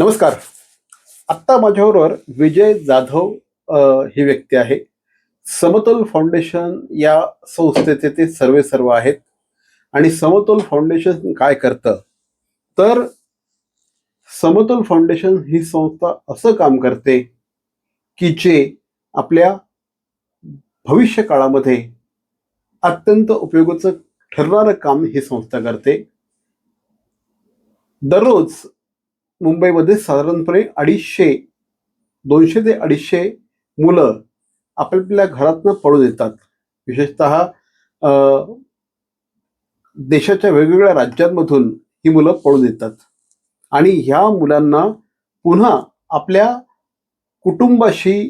नमस्कार. आत्ता माझ्याबरोबर विजय जाधव ही व्यक्ती आहे. समतोल फाउंडेशन या संस्थेचे ते सर्वेसर्वा आहेत. आणि समतोल फाउंडेशन काय करतं, तर समतोल फाउंडेशन ही संस्था असं काम करते की जे आपल्या भविष्य काळामध्ये अत्यंत उपयोगाचं ठरणारं काम ही संस्था करते. दररोज मुंबईमध्ये साधारणपणे 200 ते 250 मुलं आपल्या घरातनं पळून येतात. विशेषतः देशाच्या वेगवेगळ्या राज्यांमधून ही मुलं पळून येतात आणि ह्या मुलांना पुन्हा आपल्या कुटुंबाशी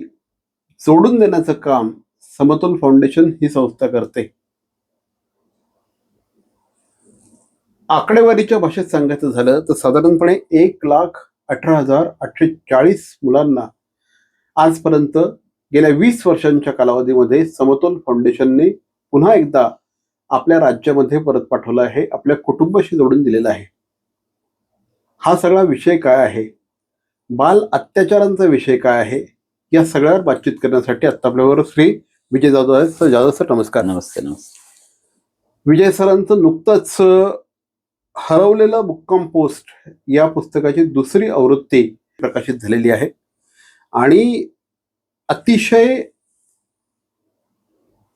जोडून देण्याचं काम समतोल फाउंडेशन ही संस्था करते. आकडेवारीच्या भाषेत सांगायचं झालं तर साधारणपणे 1,18,840 मुलांना आजपर्यंत गेल्या 20 वर्षांच्या कालावधीमध्ये समतोल फाउंडेशनने पुन्हा एकदा आपल्या राज्यामध्ये परत पाठवलं आहे, आपल्या कुटुंबाशी जोडून दिलेलं आहे. हा सगळा विषय काय आहे, बाल अत्याचारांचा विषय काय आहे, या सगळ्यावर बातचीत करण्यासाठी आता आपल्याबरोबर श्री विजय जाधव आहेत. सर जाधव सर, नमस्कार. नमस्ते. नमस्ते. विजय सरांचं नुकतंच हरवलेला मुक्काम पोस्ट या पुस्तकाची दुसरी आवृत्ती प्रकाशित झालेली आहे आणि अतिशय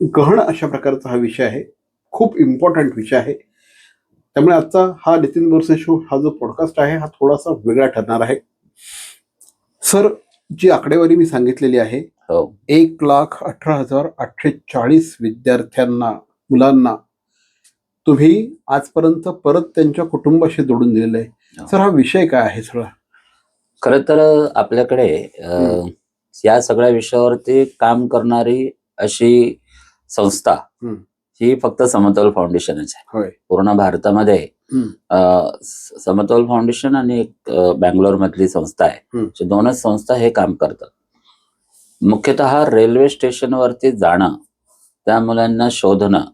गहन अशा प्रकारचा हा विषय आहे, खूप इम्पॉर्टंट विषय आहे. त्यामुळे आजचा हा नितीन बोरसे शो हा जो पॉडकास्ट आहे हा थोडासा वेगळा ठरणार आहे. सर, जी आकडेवारी मी सांगितलेली आहे, 1,18,840 विद्यार्थ्यांना, मुलांना तुम्ही आजपर्यंत परत त्यांच्या कुटुंबाशी जोडून दिलेलं आहे. सर, हा विषय काय आहे सगळा? खरं तर आपल्याकडे या सगळ्या विषयावरती काम करणारी अशी संस्था ही फक्त समतोल फाउंडेशनच आहे. पूर्ण भारतामध्ये समतोल फाउंडेशन आणि एक बँगलोर मधली संस्था आहे, दोनच संस्था हे काम करतात. मुख्यतः रेल्वे स्टेशनवरती जाणं, त्या मुलांना शोधणं,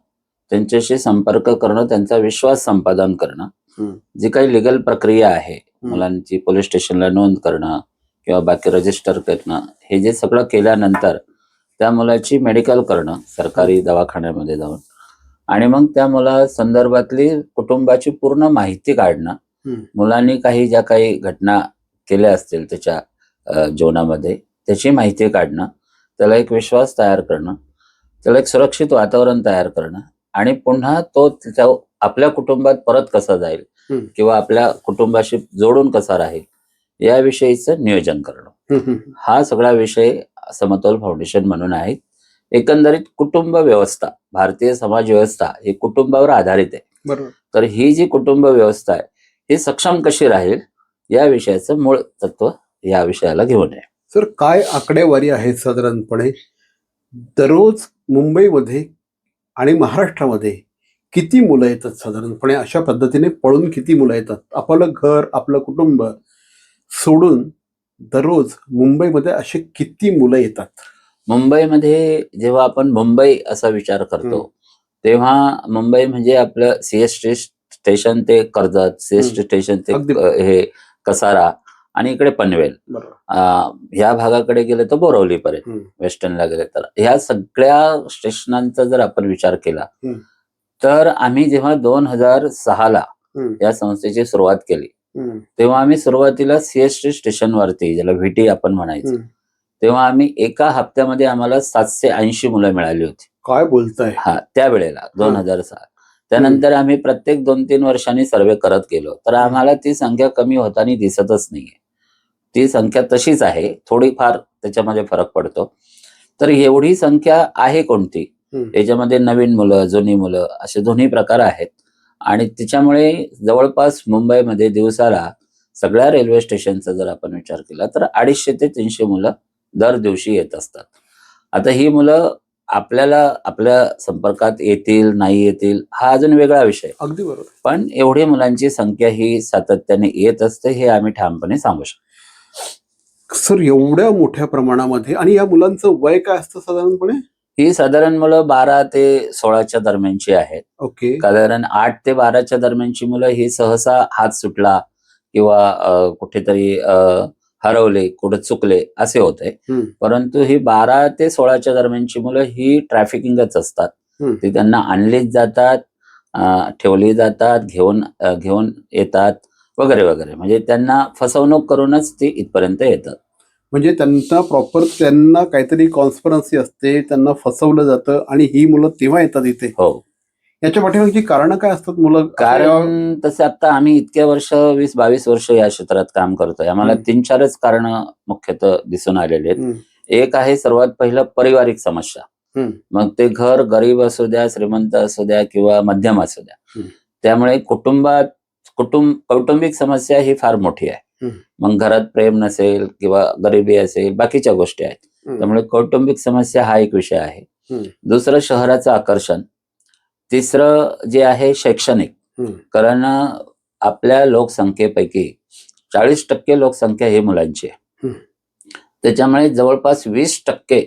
त्यांच्याशी संपर्क करणं, त्यांचा विश्वास संपादन करणं, जी काही लिगल प्रक्रिया आहे, मुलांची पोलीस स्टेशनला नोंद करणं किंवा बाकी रजिस्टर करणं, हे जे सगळं केल्यानंतर त्या मुलाची मेडिकल करणं सरकारी दवाखान्यामध्ये जाऊन, आणि मग त्या मुला संदर्भातली कुटुंबाची पूर्ण माहिती काढणं, मुलांनी काही ज्या काही घटना केल्या असतील त्याच्या जीवनामध्ये त्याची माहिती काढणं, त्याला एक विश्वास तयार करणं, त्याला एक सुरक्षित वातावरण तयार करणं, आणि पुन्हा तो त्याच्या आपल्या कुटुंबात परत कसा जाईल किंवा आपल्या कुटुंबाशी जोडून कसा राहील याविषयीचं नियोजन करणं, हा सगळा विषय समतोल फाउंडेशन म्हणून आहे. एकंदरीत कुटुंब व्यवस्था, भारतीय समाज व्यवस्था ही कुटुंबावर आधारित आहे. बरोबर. तर ही जी कुटुंब व्यवस्था आहे ही सक्षम कशी राहील या विषयाचं मूळ तत्व या विषयाला घेऊन आहे. सर, काय आकडेवारी आहे साधारणपणे दररोज मुंबईमध्ये आणि महाराष्ट्रामध्ये किती मुलं येतात साधारणपणे, अशा पद्धतीने पळून किती मुलं येतात, आपलं घर आपलं कुटुंब सोडून दररोज मुंबईमध्ये असे किती मुलं येतात? मुंबईमध्ये जेव्हा आपण मुंबई असा विचार करतो तेव्हा मुंबई म्हणजे आपलं सीएसटी स्टेशन ते कर्जत, सीएसटी स्टेशन ते हे कसारा, आणि इकडे पनवेल, ह्या भागाकडे गेले तर बोरवलीपर्यंत, वेस्टर्नला गेले तर ह्या सगळ्या स्टेशनांचा जर आपण विचार केला तर आम्ही जेव्हा 2006ला या संस्थेची सुरुवात केली तेव्हा आम्ही सुरुवातीला सीएसटी स्टेशनवरती, ज्याला व्हीटी आपण म्हणायचं, तेव्हा आम्ही एका हप्त्यामध्ये आम्हाला 780 मुलं मिळाली होती. काय बोलताय? हा, त्यावेळेला 2006. त्यानंतर आम्ही प्रत्येक 2-3 वर्षांनी सर्वे करत गेलो तर आम्हाला ती संख्या कमी होताना दिसतच नाहीये. ती संख्या तशीच आहे, थोडीफार त्याच्यामध्ये फरक पडतो. तर एवढी संख्या आहे कोणती, याच्यामध्ये नवीन मुलं, जुनी मुलं असे दोन्ही प्रकार आहेत. आणि त्याच्यामुळे जवळपास मुंबईमध्ये दिवसाला सगळ्या रेल्वे स्टेशनचा जर आपण विचार केला तर 250 ते 300 मुलं दर दिवशी येत असतात. आता ही मुलं आपल्याला आपल्या संपर्कात येतील नाही येतील हा अजून वेगळा विषय. अगदी बरोबर. पण एवढी मुलांची संख्या ही सातत्याने येत असते हे आम्ही ठामपणे सांगू शकतो. सर, एवढ्या मोठ्या प्रमाणामध्ये, आणि या मुलांचं वय काय असतं साधारणपणे? ही साधारण मुलं 12 ते 16च्या दरम्यानची आहेत. ओके. साधारण 8 ते 12च्या दरम्यानची मुलं ही सहसा हात सुटला किंवा कुठेतरी हरवले, कुठे चुकले असे होते. परंतु ही 12 ते 16च्या दरम्यानची मुलं ही ट्रॅफिकिंगच असतात. ती त्यांना आणलीच जातात, ठेवली जातात, घेऊन येतात वगैरे वगैरे. म्हणजे त्यांना फसवणूक करूनच ती इथपर्यंत येतात. म्हणजे त्यांना काहीतरी कॉन्स्पिरन्सी असते, त्यांना फसवलं जातं आणि ही मुलं तेव्हा येतात इथे. हो. याच्या पाठीमागची कारण काय असतात मुलं? कारण तसं आता आम्ही इतक्या वर्ष 20-22 वर्ष या क्षेत्रात काम करतोय. आम्हाला 3-4च कारण मुख्यतः दिसून आलेले आहेत. एक आहे सर्वात पहिलं पारिवारिक समस्या. मग ते घर गरीब असू द्या, श्रीमंत असू द्या किंवा मध्यम असू द्या. त्यामुळे कौटुंबिक समस्या ही फार मोठी आहे. मग घरात प्रेम नसेल किंवा गरिबी असेल, बाकीच्या गोष्टी आहेत. त्यामुळे कौटुंबिक समस्या हा एक विषय आहे. दुसरं शहराचं आकर्षण. तिसरं जे आहे शैक्षणिक. कारण आपल्या लोकसंख्येपैकी 40% लोकसंख्या ही मुलांची आहे. त्याच्यामुळे जवळपास 20%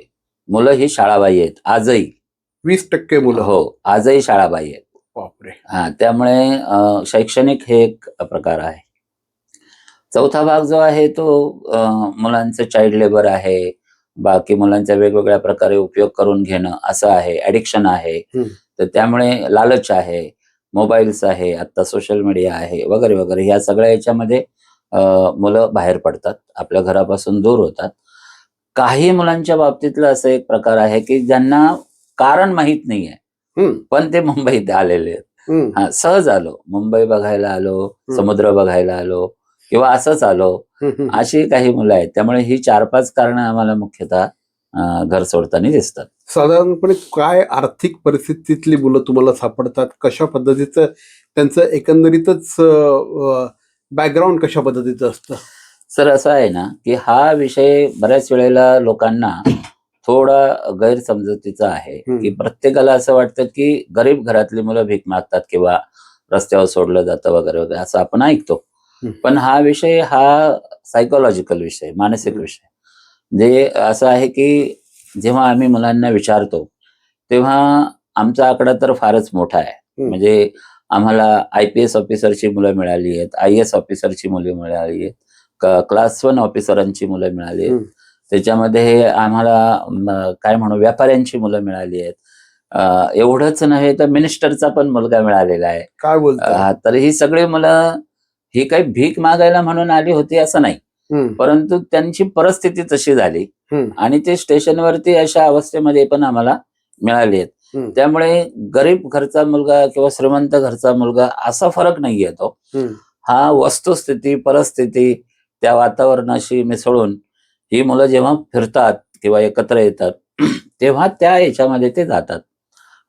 मुलं ही शाळाबाह्य आहेत आजही. 20% मुलं? हो, आजही शाळाबाह्य आहेत. बापरे. त्यामुळे शैक्षणिक हे एक प्रकार आहे. चौथा भाग जो आहे तो मुलांचं चाइल्ड लेबर आहे, बाकी मुलांचा वेगवेगळ्या प्रकारे उपयोग करून घेणं असं आहे, ऍडिक्शन आहे. तर त्यामुळे लालच आहे, मोबाईल्स आहे, आता सोशल मीडिया आहे वगैरे वगैरे. या सगळ्या याच्यामध्ये मुलं बाहेर पडतात, आपल्या घरापासून दूर होतात. काही मुलांच्या बाबतीतलं असं एक प्रकार आहे की ज्यांना कारण माहीत नाहीये, पण ते मुंबईत आलेले आहेत. सहज आलो, मुंबई बघायला आलो, समुद्र बघायला आलो किंवा असंच आलो, अशी काही मुलं आहेत. त्यामुळे ही 4-5 कारणं आम्हाला मुख्यतः घर सोडताना दिसतात. साधारणपणे काय आर्थिक परिस्थितीतली मुलं तुम्हाला सापडतात? कशा पद्धतीचं त्यांचं एकंदरीतच बॅकग्राऊंड कशा पद्धतीचं असतं? सर असं आहे ना की हा विषय बऱ्याच वेळेला लोकांना थोडा गैरसमजुतीचा आहे की प्रत्येकाला असं वाटतं की गरीब घरातली मुलं भीक मागतात किंवा रस्त्यावर सोडलं जातं वगैरे वगैरे असं आपण ऐकतो. पण हा विषय हा सायकोलॉजिकल विषय, मानसिक विषय. जे असं आहे की जेव्हा आम्ही मुलांना विचारतो तेव्हा आमचा आकडा तर फारच मोठा आहे. म्हणजे आम्हाला IPS ऑफिसरची मुलं मिळाली आहेत, IAS ऑफिसरची मुलं मिळाली आहेत, क्लास 1 ऑफिसरांची मुलं मिळाली आहेत. त्याच्यामध्ये आम्हाला काय म्हणू व्यापाऱ्यांची मुलं मिळाली आहेत. एवढंच नव्हे तर मिनिस्टरचा पण मुलगा मिळालेला आहे. काय बोलता? तर ही सगळी मुलं ही काही भीक मागायला म्हणून आली होती असं नाही, परंतु त्यांची परिस्थिती तशी झाली आणि ते स्टेशनवरती अशा अवस्थेमध्ये पण आम्हाला मिळाले आहेत. त्यामुळे गरीब घरचा मुलगा किंवा श्रीमंत घरचा मुलगा असा फरक नाही येतो. हा वस्तुस्थिती, परिस्थिती, त्या वातावरणाशी मिसळून ही मुलं जेव्हा फिरतात किंवा एकत्र येतात तेव्हा त्या याच्यामध्ये ते जातात.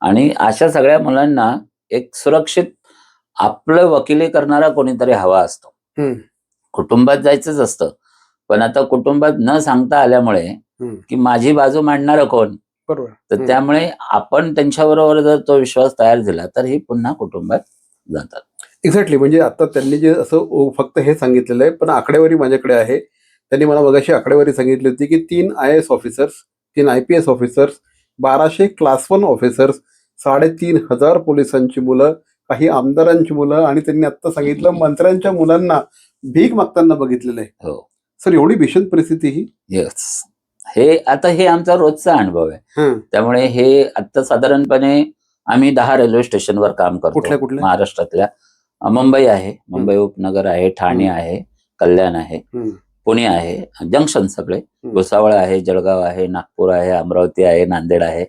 आणि अशा सगळ्या मुलांना एक सुरक्षित आपलं वकिली करणारा कोणीतरी हवा असतो. कुटुंबात जायचंच असतं, पण आता कुटुंबात न सांगता आल्यामुळे की माझी बाजू मांडणारं कोण, तर त्यामुळे आपण त्यांच्याबरोबर जर तो विश्वास तयार झाला तर ही पुन्हा कुटुंबात जातात. एक्झॅक्टली. म्हणजे आता त्यांनी जे असं फक्त हे सांगितलेलं आहे, पण आकडेवारी माझ्याकडे आहे. त्यांनी मला मगाशी आकडेवारी सांगितली होती की 3 IAS officers, 3 IPS officers, 1200 class 1 officers, 3500 पोलिसांची मुलं, काही आमदारांची मुलं आणि त्यांनी आता सांगितलं मंत्र्यांच्या मुलांना भीक मागताना बघितलेलं आहे. हो सर, एवढी भीषण परिस्थिती ही? येस. हे आमचा रोजचा अनुभव आहे. त्यामुळे हे आता साधारणपणे आम्ही 10 रेल्वे स्टेशनवर काम करतो. कुठल्या? महाराष्ट्रातल्या. मुंबई आहे, मुंबई उपनगर आहे, ठाणे आहे, कल्याण आहे, पुणे आहे, जंक्शन सगळे, भुसावळ आहे, जळगाव आहे, नागपूर आहे, अमरावती आहे, नांदेड आहे.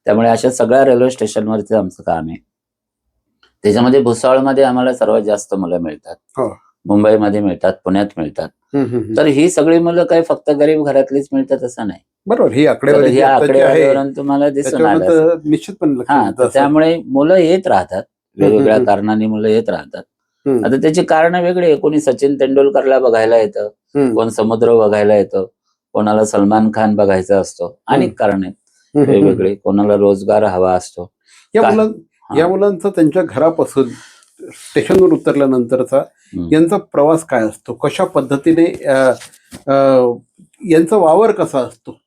त्यामुळे अशा सगळ्या रेल्वे स्टेशनवरती आमचं काम आहे. त्याच्यामध्ये भुसावळमध्ये आम्हाला सर्वात जास्त मुलं मिळतात, मुंबईमध्ये मिळतात, पुण्यात मिळतात. तर ही सगळी मुलं काही फक्त गरीब घरातलीच मिळतात असं नाही. बरोबर. ही आकडेवारीवरून तुम्हाला दिसून आलं निश्चितपणे. त्यामुळे मुलं येत राहतात, वेगवेगळ्या कारणांनी मुलं येत राहतात. आता त्याची कारण वेगळी आहे. कोणी सचिन तेंडुलकरला बघायला येतं, कोण समुद्र बघायला येतं, कोणाला सलमान खान बघायचा असतो, अनेक कारण आहेत वेगवेगळे, कोणाला रोजगार हवा असतो. या मुलांचा त्यांच्या घरापासून स्टेशनवर उतरल्यानंतरचा यांचा प्रवास काय असतो? कशा पद्धतीने यांचा वावर कसा असतो?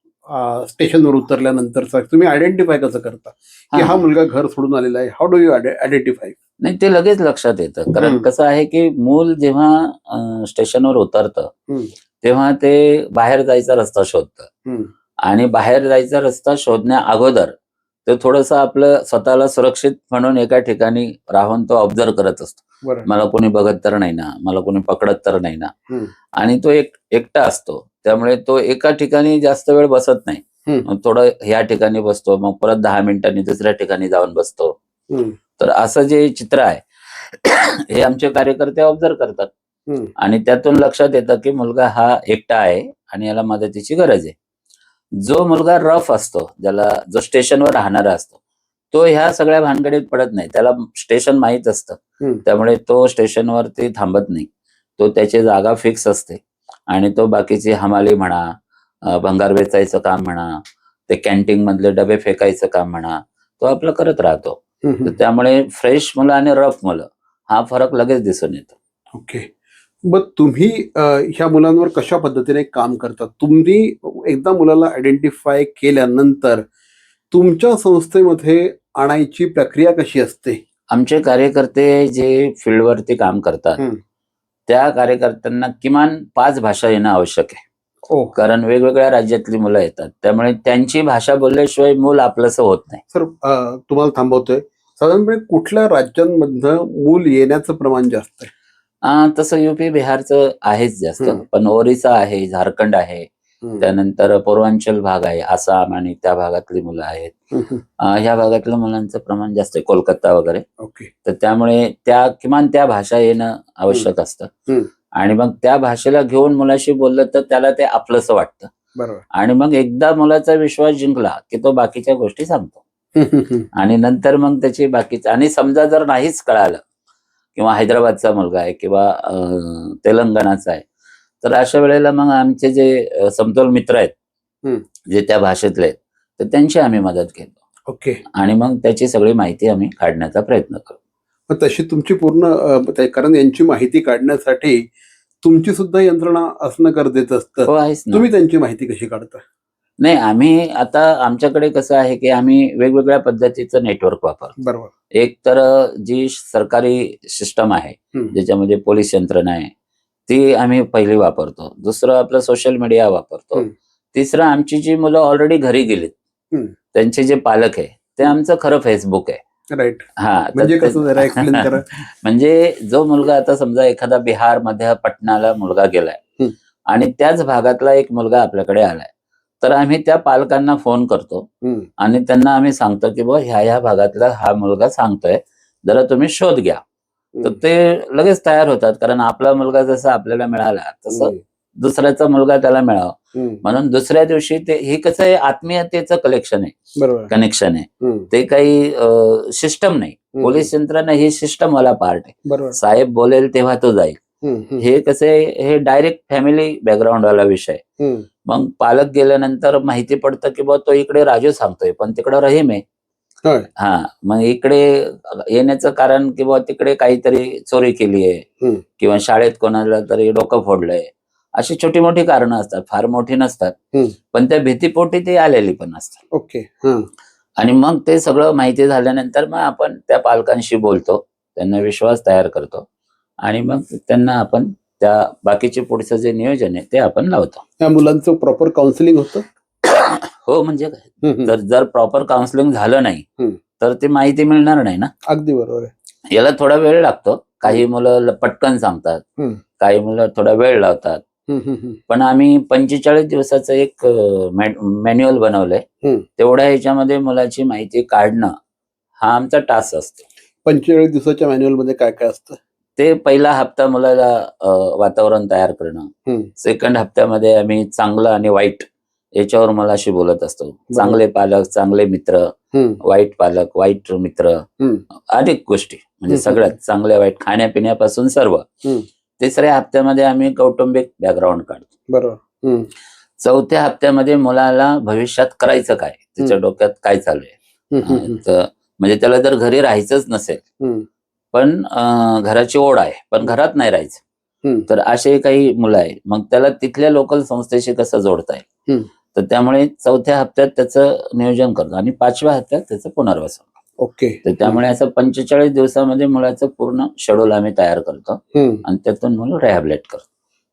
स्टेशनवर उतरल्यानंतरचा तुम्ही आयडेंटिफाय कसं करता की हा मुलगा घर सोडून आलेला आहे? How do you identify? नाही, ते लगेच लक्षात येतं. कारण कसं आहे की मूल जेव्हा स्टेशनवर उतरतं तेव्हा ते बाहेर जायचा रस्ता शोधतं आणि बाहेर जायचा रस्ता शोधण्या अगोदर ते थोडंसं आपलं स्वतःला सुरक्षित म्हणून एका ठिकाणी राहून तो ऑब्झर्व करत असतो. मला कोणी बघत तर नाही ना, मला कोणी पकडत तर नाही ना. आणि तो एकटा असतो, त्यामुळे तो एका ठिकाणी जास्त वेळ बसत नाही. मग थोडं ह्या ठिकाणी बसतो, मग परत 10 मिनिटांनी दुसऱ्या ठिकाणी जाऊन बसतो. तर असं जे चित्र आहे हे आमचे कार्यकर्ते ऑब्झर्व करतात आणि त्यातून लक्षात येतं की मुलगा हा एकटा आहे आणि याला मदतीची गरज आहे. जो मुलगा रफ असतो, जो स्टेशनवर राहणारा असतो, तो ह्या सगळ्या भानगडीत पडत नाही. त्याला स्टेशन माहीत असतं, त्यामुळे तो स्टेशनवरती थांबत नाही. तो त्याची जागा फिक्स असते आणि तो बाकीची हमाली म्हणा, भंगार वेचायचं काम म्हणा, ते कॅन्टीन मधले डबे फेकायचं काम म्हणा, तो आपलं करत राहतो. तर त्यामुळे फ्रेश मुलं आणि रफ मुलं हा फरक लगेच दिसून येतो. ओके. मग तुम्ही ह्या मुलांवर कशा पद्धतीने काम करता? तुम्ही एकदा मुलाला आयडेंटिफाय केल्यानंतर तुमच्या संस्थेमध्ये आणायची प्रक्रिया कशी असते? आमचे कार्यकर्ते जे फील्डवरती काम करतात त्या कार्यकर्त्यांना किमान 5 भाषा येणं आवश्यक आहे. कारण वेगवेगळ्या राज्यातली मुलं येतात, त्यामुळे त्यांची भाषा बोलल्याशिवाय मूल आपलंसं होत नाही. सर, तुम्हाला थांबवतोय. साधारणपणे कुठल्या राज्यांमधनं मूल येण्याचं प्रमाण जास्त आहे? तसं युपी बिहारचं आहेच जास्त, पण ओरिसा आहे, झारखंड आहे, त्यानंतर पूर्वांचल भाग आहे, आसाम आणि त्या भागातली मुलं आहेत. ह्या भागातल्या मुलांचं प्रमाण जास्त आहे, कोलकाता वगैरे. तर त्यामुळे किमान त्या भाषा येणं आवश्यक असतं आणि मग त्या भाषेला घेऊन मुलाशी बोललं तर त्याला ते आपलंसं वाटतं. बरोबर. आणि मग एकदा मुलाचा विश्वास जिंकला की तो बाकीच्या गोष्टी सांगतो आणि नंतर मग त्याची बाकीचं. आणि समजा जर नाहीच कळालं किंवा हैदराबादचा मुलगा आहे किंवा तेलंगणाचा आहे, तर अशा वेळेला मग आमचे जे समतोल मित्र आहेत जे त्या भाषेतले आहेत, तर त्यांची आम्ही मदत घेतो. ओके. आणि मग त्याची सगळी माहिती आम्ही काढण्याचा प्रयत्न करतो. तशी तुमची पूर्ण कारण यांची माहिती काढण्यासाठी तुमची सुद्धा यंत्रणा असणं गरजेचं असतं. हो, आहेच ना. तुम्ही त्यांची माहिती कशी काढता? नाही, आम्ही आता आमच्याकडे कसं आहे की आम्ही वेगवेगळ्या पद्धतीचं नेटवर्क वापरतो. बरोबर. एक तर जी सरकारी सिस्टम आहे ज्याच्यामध्ये पोलीस यंत्रणा आहे ती आम्ही पहिली वापरतो. दुसरं आपलं सोशल मीडिया वापरतो. तिसरं आमची जी मुलं ऑलरेडी घरी गेलीत त्यांचे जे पालक आहे ते आमचं खरं फेसबुक आहे. राईट. हा, म्हणजे कसं जरा एक्सप्लेन करा. म्हणजे जो मुलगा आता समजा एखादा बिहार मध्ये पटनाला मुलगा गेलाय आणि त्याच भागातला एक मुलगा आपल्याकडे आलाय, तर आम्ही त्या पालकांना फोन करतो आणि त्यांना आम्ही सांगतो की बुवा ह्या भागातला हा मुलगा सांगतोय, जरा तुम्ही शोध घ्या. तर ते लगेच तयार होतात, कारण आपला मुलगा जसा आपल्याला मिळाला तसं दुसऱ्याचा मुलगा त्याला मिळावा म्हणून दुसऱ्या दिवशी हे कसं आहे, आत्मीयतेचं कलेक्शन आहे, कनेक्शन आहे. ते काही सिस्टम नाही. पोलीस यंत्रणा ही सिस्टम वाला पार्ट आहे. साहेब बोलेल तेव्हा तो जाईल. हे कसं आहे, हे डायरेक्ट फॅमिली बॅकग्राऊंड वाला विषय. मग पालक गेल्यानंतर माहिती पडतं की तो इकडे राजू सांगतोय पण तिकडे रहीम आहे. हा, मग इकडे येण्याचं कारण की तिकडे काहीतरी चोरी केली आहे किंवा शाळेत कोणाला तरी डोकं फोडलंय, अशी छोटी मोठी कारणं असतात, फार मोठी नसतात, पण त्या भीतीपोटी ते आलेली पण असतात. ओके. आणि मग ते सगळं माहिती झाल्यानंतर मग आपण त्या पालकांशी बोलतो, त्यांना विश्वास तयार करतो आणि मग त्यांना आपण त्या बाकीचे पुढचं जे नियोजन आहे ते आपण लावतो. त्या मुलांचं प्रॉपर काउन्सिलिंग होतं? हो, म्हणजे काय, जर प्रॉपर काउन्सिलिंग झालं नाही तर ती माहिती मिळणार नाही ना. अगदी बरोबर आहे. याला थोडा वेळ लागतो. काही मुलं पटकन सांगतात, काही मुलं थोडा वेळ लावतात. पण आम्ही 45 दिवसाचं एक मॅन्युअल बनवलंय. तेवढ्या ह्याच्यामध्ये मुलाची माहिती काढणं हा आमचा टास्क असतो. 45 दिवसाच्या मॅन्युअल मध्ये काय काय असतं? ते पहिला हप्ता मुलाला वातावरण तयार करणं, सेकंड हप्त्यामध्ये आम्ही चांगलं आणि वाईट याच्यावर मुलाशी बोलत असतो. चांगले पालक, चांगले मित्र, वाईट पालक, वाईट मित्र, अनेक गोष्टी, म्हणजे सगळ्यात चांगल्या वाईट खाण्यापिण्यापासून सर्व. तिसऱ्या हप्त्यामध्ये आम्ही कौटुंबिक बॅकग्राऊंड काढतो. बरोबर. चौथ्या हप्त्यामध्ये मुलाला भविष्यात करायचं काय, त्याच्या डोक्यात काय चालू आहे. म्हणजे त्याला जर घरी राहायचंच नसेल पण घराची ओढ आहे पण घरात नाही राहायचं, तर असे काही मुलं आहे, मग त्याला तिथल्या लोकल संस्थेशी कसं जोडता येईल. तर त्यामुळे 4थ्या हप्त्यात त्याचं नियोजन करतो आणि 5व्या हप्त्यात त्याचं पुनर्वसन. ओके. तर त्यामुळे असं 45 दिवसामध्ये मुलाचं पूर्ण शेड्यूल आम्ही तयार करतो आणि त्यातून मुलं रिहॅबिलिट करतो.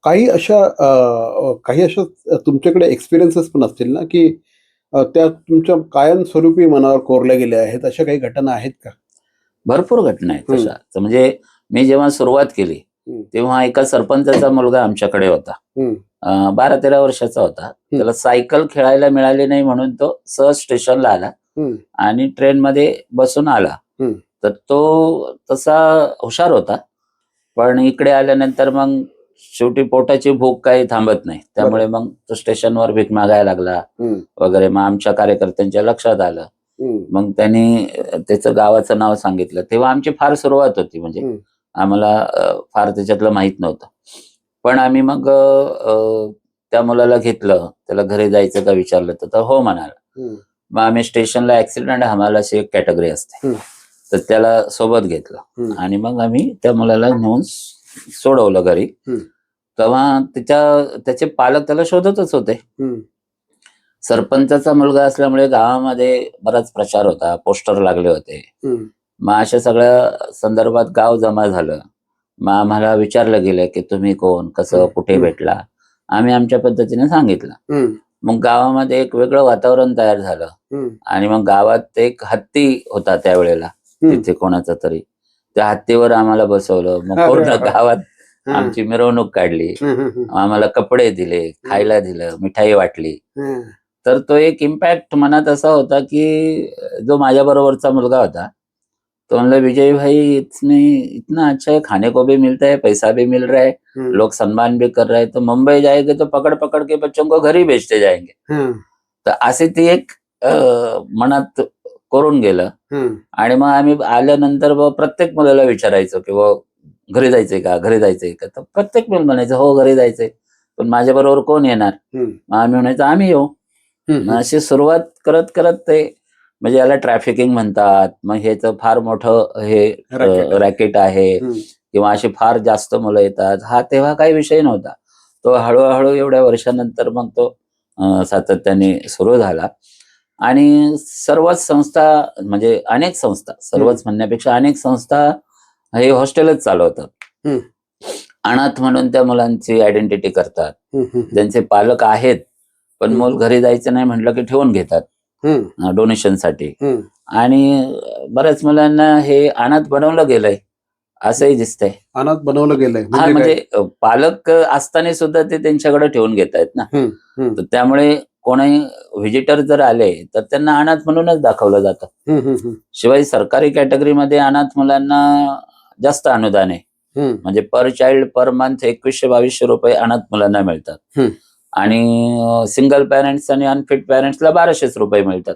काही अशा तुमच्याकडे एक्सपिरियन्सेस पण असतील ना, की त्या तुमच्या कायमस्वरूपी मनावर कोरल्या गेल्या आहेत, अशा काही घटना आहेत का? भरपूर घटना आहेत तशा. तर म्हणजे मी जेव्हा सुरुवात केली तेव्हा एका सरपंचाचा मुलगा आमच्याकडे होता. 12-13 वर्षाचा होता. त्याला सायकल खेळायला मिळाली नाही म्हणून तो सहज स्टेशनला आला आणि ट्रेनमध्ये बसून आला. तर तो तसा हुशार होता, पण इकडे आल्यानंतर मग शेवटी पोटाची भूक काही थांबत नाही. त्यामुळे मग तो स्टेशनवर भीक मागायला लागला वगैरे. मग आमच्या कार्यकर्त्यांच्या लक्षात आलं. मग त्यांनी त्याचं गावाचं नाव सांगितलं. तेव्हा आमची फार सुरुवात होती, म्हणजे आम्हाला फार त्याच्यातलं माहित नव्हतं. पण आम्ही मग त्या मुलाला घेतलं, त्याला घरी जायचं का विचारलं तर तो हो म्हणाला. मग आम्ही स्टेशनला ऍक्सिडेंट हमाल अशी एक कॅटेगरी असते, तर त्याला सोबत घेतलं आणि मग आम्ही त्या मुलाला नेऊन सोडवलं घरी. तेव्हा त्याचे पालक त्याला शोधतच होते. सरपंचाचा मुलगा असल्यामुळे गावामध्ये बराच प्रचार होता, पोस्टर लागले होते. मग अशा सगळ्या संदर्भात गाव जमा झालं. मग आम्हाला विचारलं गेलं की तुम्ही कोण, कसं, कुठे भेटला. आम्ही आमच्या पद्धतीने सांगितलं. मग गावामध्ये एक वेगळं वातावरण तयार झालं आणि मग गावात एक हत्ती होता त्यावेळेला तिथे कोणाचा तरी. त्या हत्तीवर आम्हाला बसवलं. मग पूर्ण गावात आमची मिरवणूक काढली. आम्हाला कपडे दिले, खायला दिलं, मिठाई वाटली. तर तो एक इम्पॅक्ट मनात असा होता की जो माझ्या बरोबरचा मुलगा होता तो म्हणला, विजय भाई इसमें इतना अच्छा है, खाने को भी मिलता है, पैसा भी मिल रहा है, लोग सम्मान भी कर रहे हैं, तो मुंबई जाएंगे तो पकड़ पकड़ के बच्चों को घर ही भेजते जाएंगे. तर असे ती एक मनात करून गेलं. आणि मग आम्ही आल्यानंतर प्रत्येक मुलाला विचारायचो की घरी जायचंय का, घरी जायचंय का. तर प्रत्येक मुलं म्हणायचं हो घरी जायचंय, पण माझ्या बरोबर कोण येणार. मग आम्ही म्हणायचं आम्ही येऊ. मग अशी सुरुवात करत करत ते, म्हणजे याला ट्रॅफिकिंग म्हणतात. मग ह्याचं फार मोठं हे रॅकेट आहे किंवा अशी फार जास्त मुलं येतात. हा तेव्हा काही विषय नव्हता. तो हळूहळू एवढ्या वर्षानंतर मग तो सातत्याने सुरू झाला. आणि सर्वच संस्था, म्हणजे अनेक संस्था, सर्वच म्हणण्यापेक्षा अनेक संस्था हे हॉस्टेलच चालवतात. अनाथ म्हणून त्या मुलांची आयडेंटिटी करतात. ज्यांचे पालक आहेत पण मूल घरी जायचं नाही म्हटलं की ठेवून घेतात डोनेशनसाठी. आणि बऱ्याच मुलांना हे अनाथ बनवलं गेलंय असंही दिसतंय. अनाथ बनवलं गेलंय हा, म्हणजे पालक असताना सुद्धा ते त्यांच्याकडे ठेवून घेत आहेत ना. तर त्यामुळे कोणी व्हिजिटर जर आले तर त्यांना अनाथ म्हणूनच दाखवलं जातं. शिवाय सरकारी कॅटेगरीमध्ये अनाथ मुलांना जास्त अनुदान आहे. म्हणजे पर चाइल्ड पर मंथ 2100-2200 रुपये अनाथ मुलांना मिळतात. आणि सिंगल पॅरेंट्स आणि अनफिट पॅरेंट्सला 1200 रुपये मिळतात.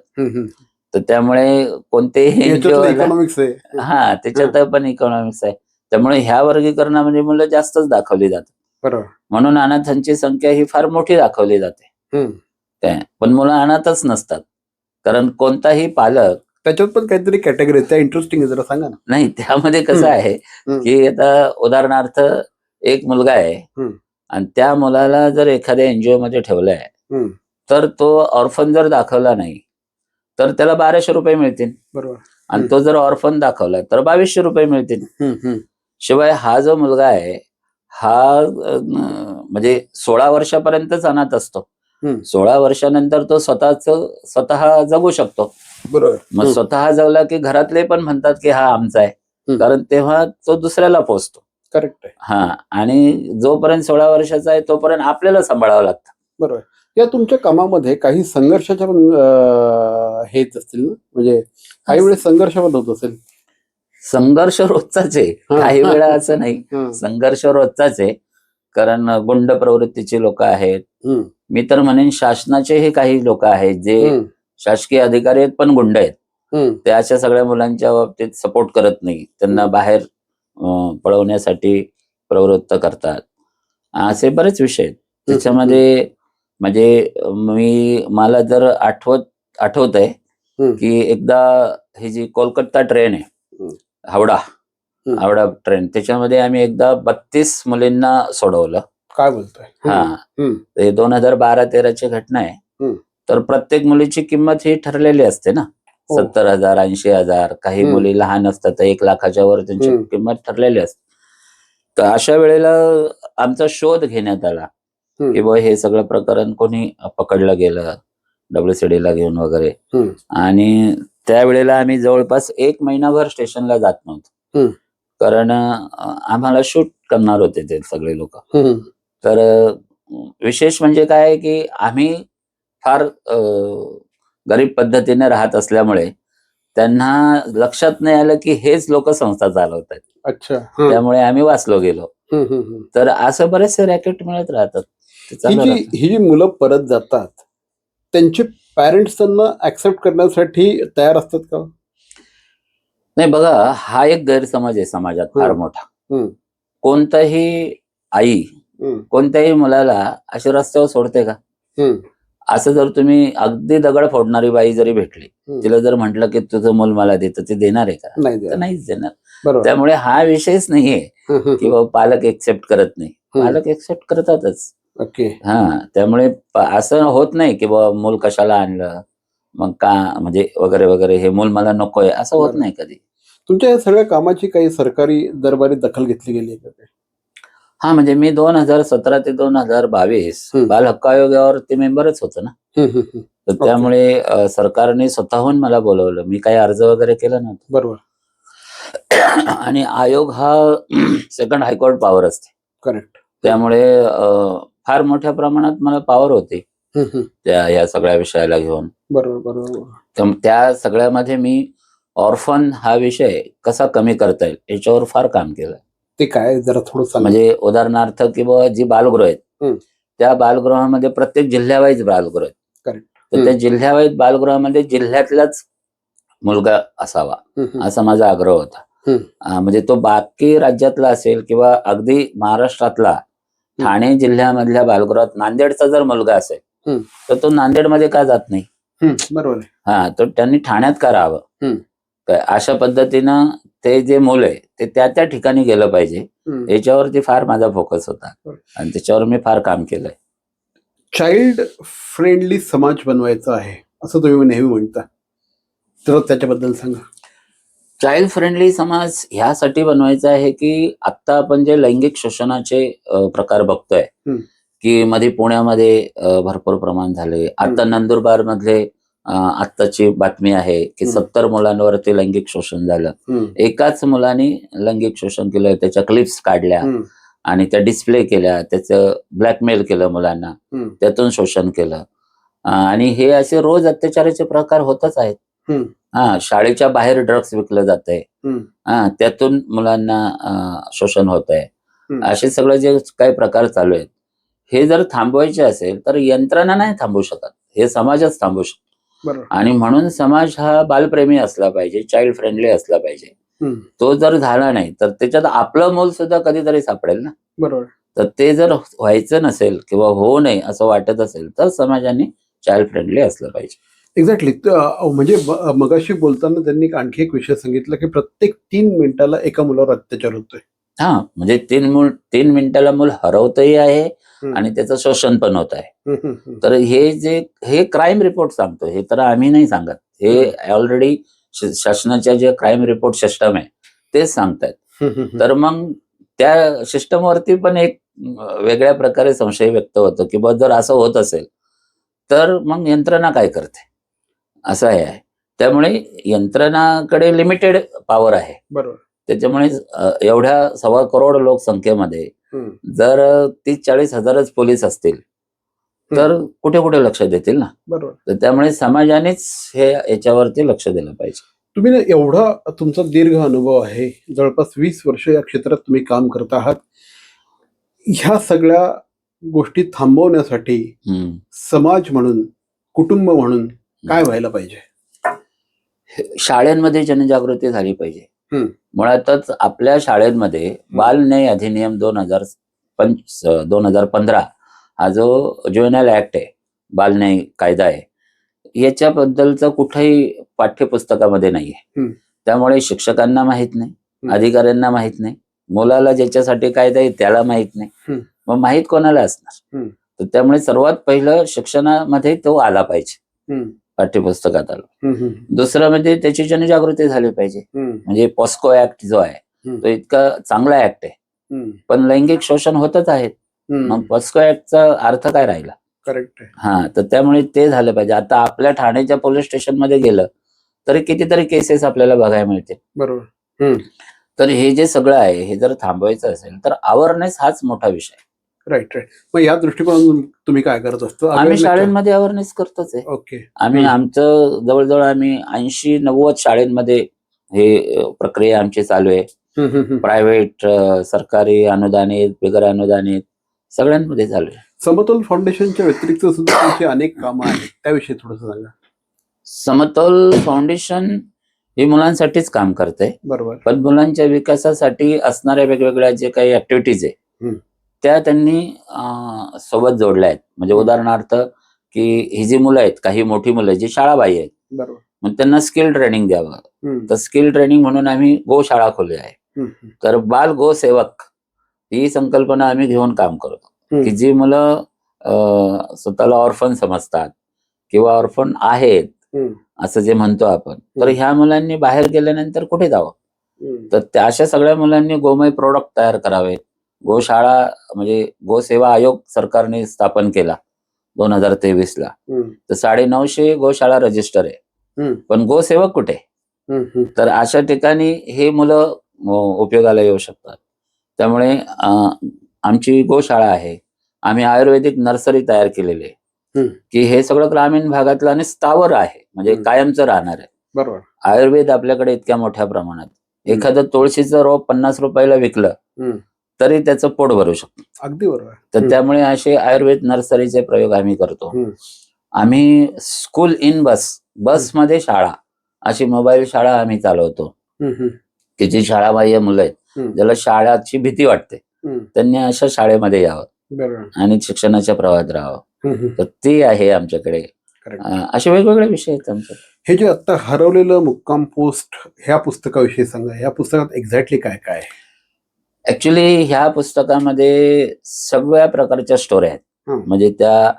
तर त्यामुळे कोणतेही इकॉनॉमिक्स आहे. हा, त्याच्यात पण इकॉनॉमिक्स आहे. त्यामुळे ह्या वर्गीकरणामध्ये मुलं जास्तच दाखवली जातात. बरोबर. म्हणून अनाथांची संख्या ही फार मोठी दाखवली जाते. पण मुलं अनाथच नसतात, कारण कोणताही पालक, त्याच्यात पण काहीतरी कॅटेगरी त्या इंटरेस्टिंग आहे, जरा सांगा ना. नाही, त्यामध्ये कसं आहे की आता उदाहरणार्थ एक मुलगा आहे आणि त्या मुलाला जर एखाद्या एनजीओ मध्ये ठेवलंय तर तो ऑर्फन जर दाखवला नाही तर त्याला 1200 रुपये मिळतील. बरोबर. आणि तो जर ऑर्फन दाखवला तर 2200 रुपये मिळतील. शिवाय हा जो मुलगा आहे हा म्हणजे 16 वर्षापर्यंतच अनाथ असतो. 16 वर्षानंतर तो स्वतः जगू शकतो. बरोबर. मग स्वतः जगला की घरातले पण म्हणतात की हा आमचा आहे, कारण तेव्हा तो दुसऱ्याला पोचतो. करेक्ट आहे. हा, आणि जोपर्यंत 16 वर्षाचा आहे तोपर्यंत आपल्याला सांभाळावं लागतं. बरोबर. या तुमच्या कामामध्ये काही संघर्षाच्या पण हेच असतील ना, म्हणजे काही वेळेस संघर्ष पण होत असेल. संघर्ष रोजचाच आहे, काही वेळा असं नाही. संघर्ष रोजचाच आहे, कारण गुंड प्रवृत्तीची लोक आहेत. मी तर म्हणेन शासनाचेही काही लोक आहेत जे शासकीय अधिकारी आहेत पण गुंड आहेत. ते अशा सगळ्या मुलांच्या बाबतीत सपोर्ट करत नाही, त्यांना बाहेर पळवण्यासाठी प्रवृत्त करतात. असे बरेच विषय आहेत त्याच्यामध्ये. म्हणजे मला जर आठवत आहे की एकदा ही जी कोलकाता ट्रेन आहे, हावडा ट्रेन, त्याच्यामध्ये आम्ही एकदा 32 मुलींना सोडवलं. काय बोलतोय? हा, ते 2012-13ची घटना आहे. तर प्रत्येक मुलीची किंमत ही ठरलेली असते ना, हो. 70,000 80,000, काही मुली लहान असतात तर 1,00,000च्या वर त्यांची किंमत ठरलेली असते. तर अशा वेळेला आमचा शोध घेण्यात आला की बुवा हे सगळं प्रकरण कोणी पकडलं गेलं WCD ला घेऊन वगैरे. आणि त्यावेळेला आम्ही जवळपास 1 महिनाभर स्टेशनला जात नव्हतो, कारण आम्हाला शूट करणार होते ते सगळे लोक. तर विशेष म्हणजे काय की आम्ही फार गरीब पद्धतीने राहत असल्यामुळे त्यांना लक्षात नाही आलं की हेच लोक संस्था चालवत आहेत. अच्छा. त्यामुळे आम्ही वाचलो गेलो. तर असं बरेचसे रॅकेट मिळत राहतात. ही जी मुलं परत जातात त्यांचे पॅरेंट्स त्यांना ऍक्सेप्ट करण्यासाठी तयार असतात का? नाही बघा, हा एक गैरसमज आहे समाजात फार मोठा. कोणताही आई कोणत्याही मुलाला अशा रस्त्यावर सोडते का? असं जर तुम्ही अगदी दगड फोडणारी बाई जरी भेटली, तिला जर म्हटलं की तुझं मूल मला दे, तर ती देणार आहे का? तर नाहीच देणार. त्यामुळे हा विषयच नाहीये की बाबा पालक एक्सेप्ट करत नाही, पालक एक्सेप्ट करतातच. त्यामुळे असं होत नाही की बाबा मूल कशाला आणलं, मग का म्हणजे वगैरे वगैरे, हे मूल मला नकोय, असं होत नाही कधी. तुमच्या या सगळ्या कामाची काही सरकारी दरबारी दखल घेतली गेली आहे का? हा, म्हणजे मी 2017 ते 2022 बाल हक्क आयोगावरती मेंबरच होतो ना. तर त्यामुळे सरकारने स्वतःहून मला बोलवलं, मी काही अर्ज वगैरे केला नव्हता. बरोबर. आणि आयोग हा सेकंड हायकोर्ट पॉवर असते. करेक्ट. त्यामुळे फार मोठ्या प्रमाणात मला पॉवर होती या सगळ्या विषयाला घेऊन. बरोबर. त्या सगळ्यामध्ये मी ऑर्फन हा विषय कसा कमी करता येईल याच्यावर फार काम केलं. ते काय जरा थोडं म्हणजे उदाहरणार्थ की बाबा जी बालगृह आहेत त्या बालगृहामध्ये प्रत्येक जिल्ह्यावाईज बालगृह आहेत. करेक्ट. तर त्या जिल्ह्यावाईज बालगृहामध्ये जिल्ह्यातलाच मुलगा असावा असा माझा आग्रह होता. म्हणजे तो बाकी राज्यातला असेल किंवा अगदी महाराष्ट्रातला ठाणे जिल्ह्यामधल्या बालगृहात नांदेडचा जर मुलगा असेल तर तो नांदेडमध्ये का जात नाही? बरोबर. तर त्यांनी ठाण्यात का राहावं? अशा पद्धतीनं ते जे मूल आहे ते त्या ठिकाणी गेलं पाहिजे, याच्यावरती फार माझा फोकस होता आणि त्याच्यावर मी फार काम केलंय. चाइल्ड फ्रेंडली समाज बनवायचा आहे असं तुम्ही नेहमी म्हणता, तर त्याच्याबद्दल सांगा. चाइल्ड फ्रेंडली समाज ह्यासाठी बनवायचा आहे की आता आपण जे लैंगिक शोषणाचे प्रकार बघतोय की मध्ये पुण्यामध्ये भरपूर प्रमाण झाले. आता नंदुरबार मधले आत्ताची बातमी आहे की 70 मुलांवरती लैंगिक शोषण झालं. एकाच मुलाने लैंगिक शोषण केलं, त्याच्या क्लिप्स काढल्या आणि त्या डिस्प्ले केल्या, त्याचं ब्लॅकमेल केलं मुलांना, त्यातून शोषण केलं. आणि हे असे रोज अत्याचाराचे प्रकार होतच आहेत. शाळेच्या बाहेर ड्रग्स विकलं जात आहे, त्यातून मुलांना शोषण होत आहे. असे सगळे जे काही प्रकार चालू आहेत हे जर थांबवायचे असेल तर यंत्रणा नाही थांबवू शकत, हे समाजच थांबवू शकतो. आणि म्हणून समाज हा बालप्रेमी असला पाहिजे, चाइल्ड फ्रेंडली असला पाहिजे. तो जर झाला नाही तर त्याच्यात आपलं मूल सुद्धा कधीतरी सापडेल ना. बरोबर. तर ते जर व्हायचं नसेल किंवा होऊ नये असं वाटत असेल तर समाजाने चाइल्ड फ्रेंडली असलं पाहिजे. एक्झॅक्टली. म्हणजे मगाशी बोलताना त्यांनी आणखी एक विषय सांगितला की प्रत्येक 3 मिनिटाला एका मुलावर अत्याचार होतोय. म्हणजे 3 मिनिटाला मूल हरवतही आहे आणि त्याचं शोषण पण होत आहे. तर हे क्राईम रिपोर्ट सांगतो, हे तर आम्ही नाही सांगत, हे ऑलरेडी शासनाच्या जे क्राईम रिपोर्ट सिस्टम आहे तेच सांगतायत. तर मग त्या सिस्टमवरती पण एक वेगळ्या प्रकारे संशय व्यक्त होतो की बस जर असं होत असेल तर मग यंत्रणा काय करते, असं आहे. त्यामुळे यंत्रणाकडे लिमिटेड पॉवर आहे. बरोबर. त्याच्यामुळे एवढ्या 1.25 करोड लोकसंख्येमध्ये जर 30-40 हजारच पोलीस असतील तर कुठे कुठे लक्ष देतील ना. बरोबर. तर त्यामुळे समाजानेच याच्यावरती लक्ष दिलं पाहिजे. तुम्ही ना एवढा तुमचा दीर्घ अनुभव आहे, जवळपास 20 वर्ष या क्षेत्रात तुम्ही काम करत आहात. ह्या सगळ्या गोष्टी थांबवण्यासाठी समाज म्हणून, कुटुंब म्हणून काय व्हायला पाहिजे? शाळांमध्ये जनजागृती झाली पाहिजे. मुळातच आपल्या शाळेमध्ये बाल न्याय अधिनियम 2015 हा जो ज्युव्हेनाइल ऍक्ट आहे, बाल न्याय कायदा आहे, याच्याबद्दलचं कुठेही पाठ्यपुस्तकामध्ये नाहीये. त्यामुळे शिक्षकांना माहित नाही, अधिकाऱ्यांना माहित नाही, मुलाला ज्याच्यासाठी कायदा आहे त्याला माहित नाही, मग माहित कोणाला असणार? तर त्यामुळे सर्वात पहिलं शिक्षणामध्ये तो आला पाहिजे, पाठ्यपुस्तकात आला. दुसरं म्हणजे त्याची जनजागृती झाली पाहिजे. म्हणजे पॉस्को ऍक्ट जो आहे तो इतका चांगला ऍक्ट आहे, पण लैंगिक शोषण होतच आहेत. मग पॉस्को ऍक्टचा अर्थ काय राहिला? करेक्ट आहे. हा, तर त्यामुळे ते झालं पाहिजे. आता आपल्या ठाण्याच्या पोलीस स्टेशन मध्ये गेलं तरी कितीतरी केसेस आपल्याला बघायला मिळते. बरोबर. तर हे जे सगळं आहे हे जर थांबवायचं असेल तर अवेअरनेस हाच मोठा विषय. राईट. मग या दृष्टिकोनातून तुम्ही काय करत असतो? आम्ही शाळेमध्ये अवेअरनेस करतोच आहे. ओके. आम्ही आमचं जवळजवळ आम्ही 80-90 शाळेमध्ये हे प्रक्रिया आमची चालू आहे. प्रायव्हेट, सरकारी, अनुदानित, बिगर अनुदानित सगळ्यांमध्ये चालू आहे. समतोल फाउंडेशनच्या व्यतिरिक्त सुद्धा तुमची अनेक कामं आहेत, त्याविषयी थोडंसं सांगा. समतोल फाउंडेशन हे मुलांसाठीच काम करते. बरोबर. पण मुलांच्या विकासासाठी असणाऱ्या वेगवेगळ्या जे काही ऍक्टिव्हिटीज आहे त्या त्यांनी सोबत जोडल्या आहेत. म्हणजे उदाहरणार्थ की ही जी मुलं आहेत, काही मोठी मुलं जी शाळाबाह्य आहेत, बरोबर, मग त्यांना स्किल ट्रेनिंग द्यावं. तर स्किल ट्रेनिंग म्हणून आम्ही गोशाळा खोलली आहे. तर बाल गो सेवक ही संकल्पना आम्ही घेऊन काम करतो, की जी मुलं स्वतःला ऑर्फन समजतात किंवा ऑर्फन आहेत असं जे म्हणतो आपण, तर ह्या मुलांनी बाहेर गेल्यानंतर कुठे जावं, तर त्या अशा सगळ्या मुलांनी गोमय प्रोडक्ट तयार करावे. गोशाळा म्हणजे गोसेवा आयोग सरकारने स्थापन केला 2023 ला. तर 950 गोशाळा रजिस्टर आहे, पण गोसेवक कुठे? तर अशा ठिकाणी हे मुलं उपयोगाला येऊ शकतात. त्यामुळे आमची गोशाळा आहे. आम्ही आयुर्वेदिक नर्सरी तयार केलेली आहे, की हे सगळं ग्रामीण भागातलं आणि स्थावर आहे, म्हणजे कायमचं राहणार आहे. बरोबर. आयुर्वेद आपल्याकडे इतक्या मोठ्या प्रमाणात, एखादं तुळशीचं रोप 50 रुपयाला विकलं तरी त्याचं पोट भरू शकतो. अगदी बरोबर. तर त्यामुळे असे आयुर्वेद नर्सरीचे प्रयोग आम्ही करतो. आम्ही स्कूल इन बसमध्ये शाळा, अशी मोबाईल शाळा आम्ही चालवतो, की जी शाळाबाह्य मुलं आहेत, ज्याला शाळेची भीती वाटते, त्यांनी अशा शाळेमध्ये यावं आणि शिक्षणाच्या प्रवाहात राहावं. तर ते आहे आमच्याकडे. असे वेगवेगळे विषय आहेत आमच्याकडे. हे जे आता हरवलेलं मुक्काम पोस्ट ह्या पुस्तकाविषयी सांगा. या पुस्तकात एक्झॅक्टली काय काय? ऍक्च्युली ह्या पुस्तकामध्ये सगळ्या प्रकारच्या स्टोऱ्या आहेत. म्हणजे त्या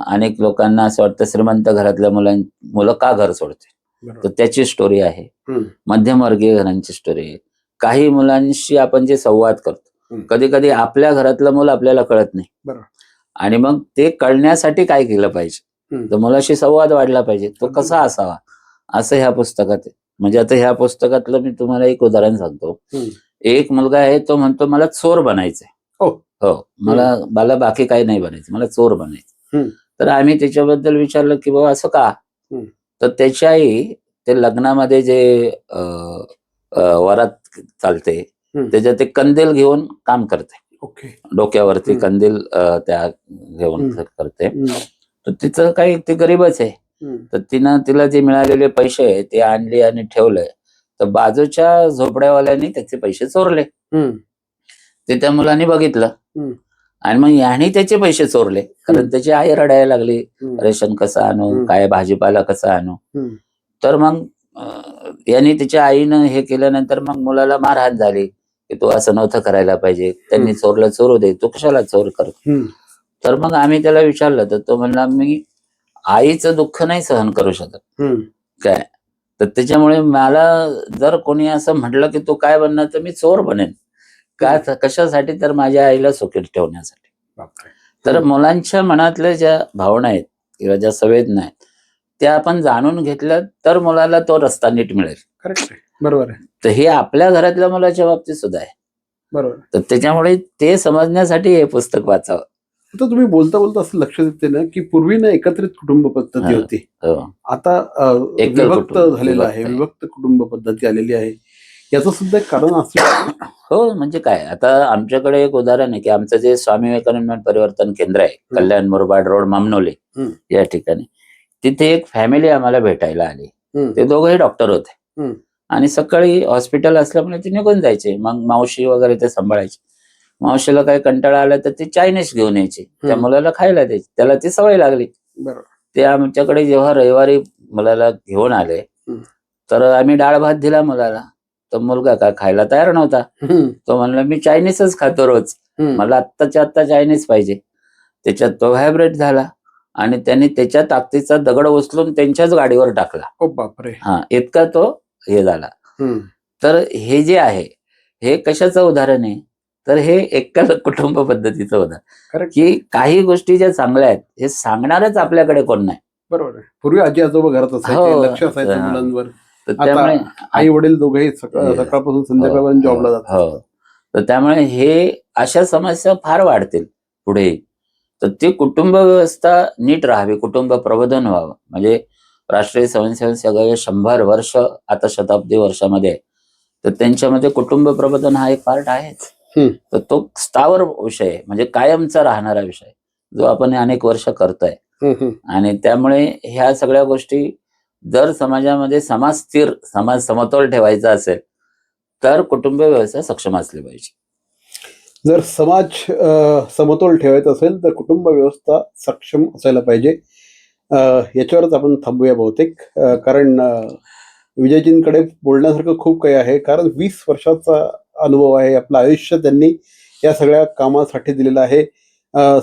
अनेक लोकांना असं वाटतं श्रीमंत घरातल्या मुलं का घर सोडते, तर त्याची स्टोरी आहे. मध्यमवर्गीय घरांची स्टोरी आहे. काही मुलांशी आपण जे संवाद करतो, कधी कधी आपल्या घरातलं मुलं आपल्याला कळत नाही, आणि मग ते कळण्यासाठी काय केलं पाहिजे, तर मुलाशी संवाद वाढला पाहिजे, तो कसा असावा, असं ह्या पुस्तकात आहे. म्हणजे आता ह्या पुस्तकातलं मी तुम्हाला एक उदाहरण सांगतो. एक मुलगा आहे, तो म्हणतो मला चोर बनायचंय. हो, मला बाकी काही नाही बनायचं, मला चोर बनायचं. तर आम्ही त्याच्याबद्दल विचारलं की बाबा असं का, तर त्याची आई ते लग्नामध्ये जे वरात चालते त्याच्यात ते कंदील घेऊन काम करते. डोक्यावरती कंदील त्या घेऊन करते. तर तिचं काही, ते गरीबच आहे, तर तिला जे मिळालेले पैसे आहे ते आणले आणि ठेवलंय. तर बाजूच्या झोपड्यावाल्यांनी त्याचे पैसे चोरले. ते त्या मुलांनी बघितलं आणि मग याने त्याचे पैसे चोरले, कारण त्याची आई रडायला लागली, रेशन कसं आणू, काय भाजीपाला कसा आणू. तर मग यांनी तिच्या आईनं हे केल्यानंतर मग मुलाला मारहाण झाली, की तू असं नव्हतं करायला पाहिजे, त्यांनी चोरलं, चोरू दे, तू कशाला चोर करतो. तर मग आम्ही त्याला विचारलं, तर तो म्हणला मी आईचं दुःख नाही सहन करू शकत काय, तर त्याच्यामुळे मला जर कोणी असं म्हटलं की तू काय बनणार, तर मी चोर बनेन. का, कशासाठी, तर माझ्या आईला सुखी ठेवण्यासाठी. तर मुलांच्या मनातल्या ज्या भावना आहेत किंवा ज्या संवेदना आहेत त्या आपण जाणून घेतल्या तर मुलाला तो रस्ता नीट मिळेल. बरोबर आहे. तर हे आपल्या घरातल्या मुलाच्या बाबतीत सुद्धा आहे. बरोबर. तर त्याच्यामुळे ते समजण्यासाठी हे पुस्तक वाचावं. आता तुम्ही बोलता बोलता असं लक्षात येते ना की पूर्वी ना एकत्रित कुटुंब पद्धती होती, आता विभक्त झालेलं आहे, विभक्त कुटुंब पद्धती आलेली आहे. याचं सुद्धा एक कारण असतं. हो, म्हणजे काय, आता आमच्याकडे एक उदाहरण आहे की आमचं जे स्वामी विवेकानंद परिवर्तन केंद्र आहे, कल्याण मुरबाड रोड, मामनोली या ठिकाणी, तिथे एक फॅमिली आम्हाला भेटायला आली. ते दोघंही डॉक्टर होते आणि सकाळी हॉस्पिटल असल्यामुळे ते निघून जायचे. मग मावशी वगैरे ते सांभाळायचे. मावशीला काही कंटाळा आला तर ते चायनीज घेऊन यायचे, त्या मुलाला खायला द्यायचे, त्याला ती सवय लागली. ते आमच्याकडे जेव्हा रविवारी मुलाला घेऊन आले तर आम्ही डाळ भात दिला मुलाला, तर मुलगा काय खायला तयार नव्हता. तो म्हणला मी चायनीजच खातो रोज, मला आत्ताच्या आत्ता चायनीज पाहिजे. त्याच्यात तो व्हायब्रेट झाला आणि त्यांनी त्याच्या ताकदीचा दगड उचलून त्यांच्याच गाडीवर टाकला. ओ बापरे. हा, इतका तो हे झाला. हम्म. तर हे जे आहे हे कशाचं उदाहरण आहे, तर हे एकल कुटुंब पद्धतीचं उदाहरण, Correct. की काही गोष्टी ज्या चांगल्या आहेत हे सांगणारच आपल्याकडे कोण नाही. बरोबर आहे. पूर्वी आजी आजोबा घरात असायचे, हो, लक्ष असायचं हा. मुलांवर. तर आता त्यामुळे आई वडील दोघेही सकाळपासून संध्याकाळपर्यंत जॉबला जातात. हो, तर त्यामुळे हे अशा समस्या फार वाढतील पुढे. तर ती कुटुंब व्यवस्था नीट राहावी, कुटुंब प्रबोधन व्हावं. म्हणजे राष्ट्रीय स्वयंसेवक संघ 100 वर्ष आता शताब्दी वर्षामध्ये आहे. तर त्यांच्यामध्ये कुटुंब प्रबोधन हा एक पार्ट आहेच. तर तो स्थावर विषय आहे, म्हणजे कायमचा राहणारा विषय जो आपण अनेक वर्ष करतोय. आणि त्यामुळे ह्या सगळ्या गोष्टी जर समाजामध्ये समाज स्थिर, समाज समतोल ठेवायचा असेल तर कुटुंब व्यवस्था सक्षम असली पाहिजे. जर समाज समतोल ठेवायचा असेल तर कुटुंब व्यवस्था सक्षम असायला पाहिजे. याच्यावरच आपण थांबूया बहुतेक, कारण विजयजींकडे बोलण्यासारखं खूप काही आहे. कारण 20 वर्षाचा अनुभव आहे, आपलं आयुष्य त्यांनी या सगळ्या कामासाठी दिलेलं आहे.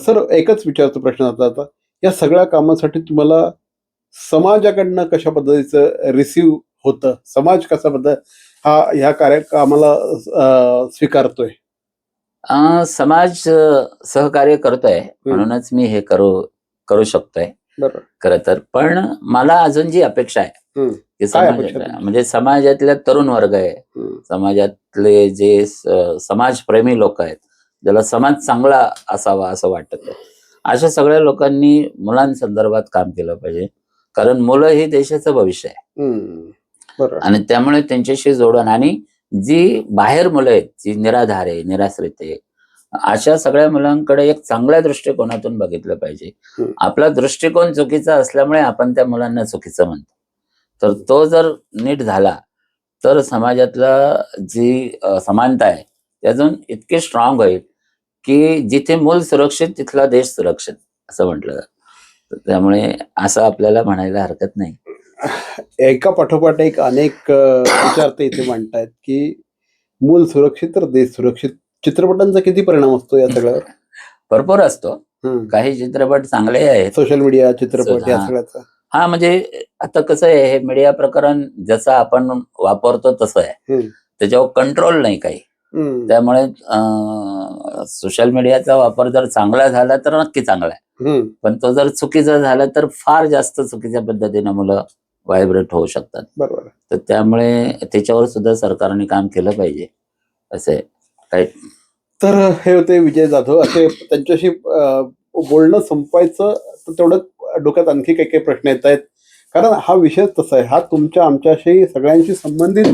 सर, एकच विचारतो प्रश्न आता, या सगळ्या कामासाठी तुम्हाला समाजाकडनं कशा पद्धतीचं रिसीव्ह होतं? समाज कसा हा ह्या कामाला स्वीकारतोय? समाज सहकार्य करतोय म्हणूनच मी हे करू शकतोय खरं तर. पण मला अजून जी अपेक्षा आहे की म्हणजे समाजातल्या तरुण वर्ग आहे, समाजातले जे समाजप्रेमी लोक आहेत, ज्याला समाज चांगला असावा असं वाटत आहे, अशा सगळ्या लोकांनी मुलांसंदर्भात काम केलं पाहिजे. कारण मुलं ही देशाचं भविष्य आहे. आणि त्यामुळे त्यांच्याशी जोडून, आणि जी बाहेर मुलं आहेत, जी निराधार आहे, निराश्रित आहे, अशा सगळ्या मुलांकडे एक चांगल्या दृष्टिकोनातून बघितलं पाहिजे. आपला दृष्टिकोन चुकीचा असल्यामुळे आपण त्या मुलांना चुकीचं म्हणतो. तर तो जर नीट झाला तर समाजातला जी समानता आहे ती अजून इतकी स्ट्रॉंग होईल की जिथे मूल सुरक्षित तिथला देश सुरक्षित असं म्हटलं जातं. त्यामुळे असं आपल्याला म्हणायला हरकत नाही. एका पाठोपाठ एक अनेक विचार ते इथे मांडतायत की मूल सुरक्षित तर देश सुरक्षित. चित्रपटांचा किती परिणाम असतो या सगळ्यावर? भरपूर असतो. काही चित्रपट चांगले आहेत, सोशल मीडिया चित्रपट या सगळ्याचा. हा, म्हणजे आता कसं आहे, हे मीडिया प्रकरण जसं आपण वापरतो तसं आहे, त्याच्यावर कंट्रोल नाही काही. त्यामुळे सोशल मीडियाचा वापर जर चांगला झाला तर नक्की चांगला आहे, पण तो जर चुकीचा झाला तर फार जास्त चुकीच्या पद्धतीने मुलं व्हायब्रेट होऊ शकतात. बरोबर. तर त्यामुळे त्याच्यावर सुद्धा सरकारने काम केलं पाहिजे असे काही. तर हे होते विजय जाधव. असे त्यांच्याशी बोलणं संपायचं तर तेवढं डोक्यात आणखी काही काही प्रश्न येत आहेत, कारण हा विषय तसा आहे, हा तुमच्या आमच्याशी सगळ्यांशी संबंधित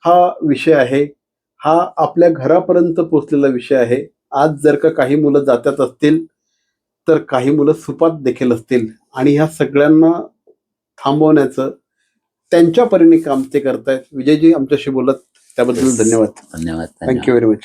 हा विषय आहे. हा आपल्या घरापर्यंत पोहोचलेला विषय आहे. आज जर का काही मुलं जात्यात असतील तर काही मुलं सुपात देखील असतील, आणि ह्या सगळ्यांना थांबवण्याचं त्यांच्या परीने काम ते करतायत. विजयजी आमच्याशी बोलत त्याबद्दल धन्यवाद. धन्यवाद. Thank you very much.